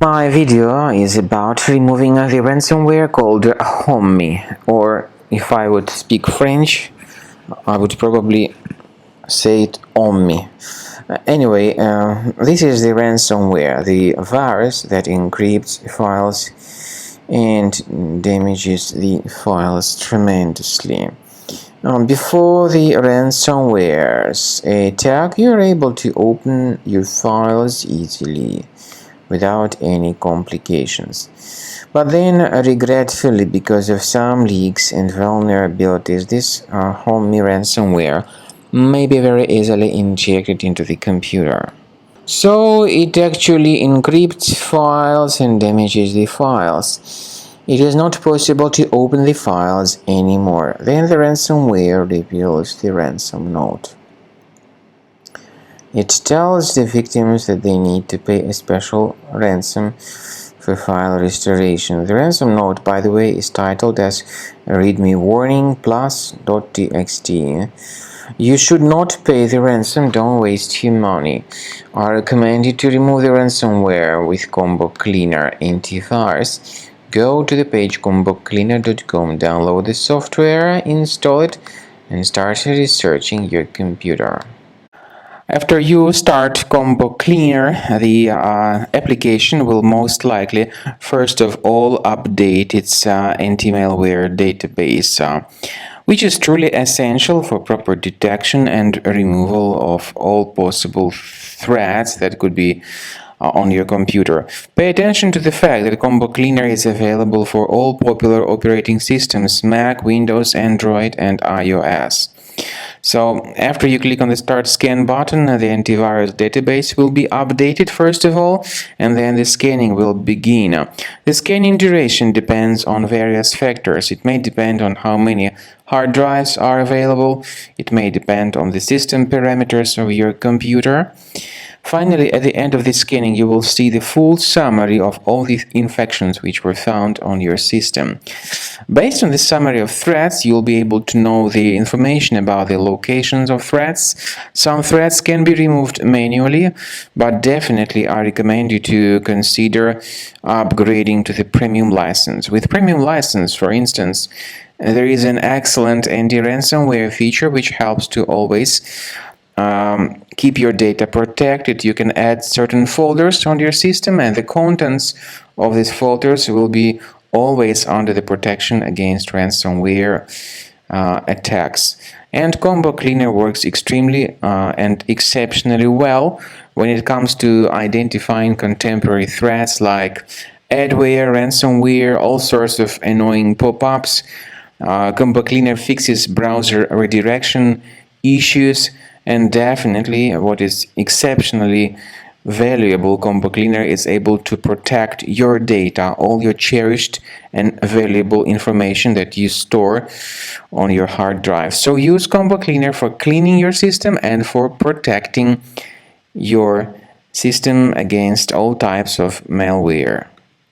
My video is about removing the ransomware called Hommy, or if I would speak French, I would probably say it Hommy. Anyway, this is the ransomware, the virus that encrypts files and damages the files tremendously. Before the ransomware's attack, you're able to open your files easily without any complications. But then, regretfully, because of some leaks and vulnerabilities, this Hommy ransomware may be very easily injected into the computer. So it actually encrypts files and damages the files. It is not possible to open the files anymore. Then the ransomware reveals the ransom note. It tells the victims that they need to pay a special ransom for file restoration. The ransom note, by the way, is titled as readme warning plus.txt. You should not pay the ransom, don't waste your money. I recommend you to remove the ransomware with Combo Cleaner Antivirus. Go to the page combocleaner.com, download the software, install it, and start researching your computer. After you start Combo Cleaner, the application will most likely, first of all, update its anti-malware database, which is truly essential for proper detection and removal of all possible threats that could be on your computer. Pay attention to the fact that Combo Cleaner is available for all popular operating systems: Mac, Windows, Android, and iOS. So, after you click on the Start Scan button, the antivirus database will be updated first of all, and then the scanning will begin. The scanning duration depends on various factors. It may depend on how many hard drives are available. It may depend on the system parameters of your computer. Finally, at the end of the scanning, you will see the full summary of all the infections which were found on your system. Based on the summary of threats, you'll be able to know the information about the locations of threats. Some threats can be removed manually, but definitely I recommend you to consider upgrading to the premium license. With premium license, for instance, there is an excellent anti-ransomware feature which helps to always keep your data protected. You can add certain folders on your system, and the contents of these folders will be always under the protection against ransomware attacks. And Combo Cleaner works extremely and exceptionally well when it comes to identifying contemporary threats like adware, ransomware, all sorts of annoying pop-ups. Combo Cleaner fixes browser redirection issues. And definitely, what is exceptionally valuable, Combo Cleaner is able to protect your data, all your cherished and valuable information that you store on your hard drive. So use Combo Cleaner for cleaning your system and for protecting your system against all types of malware.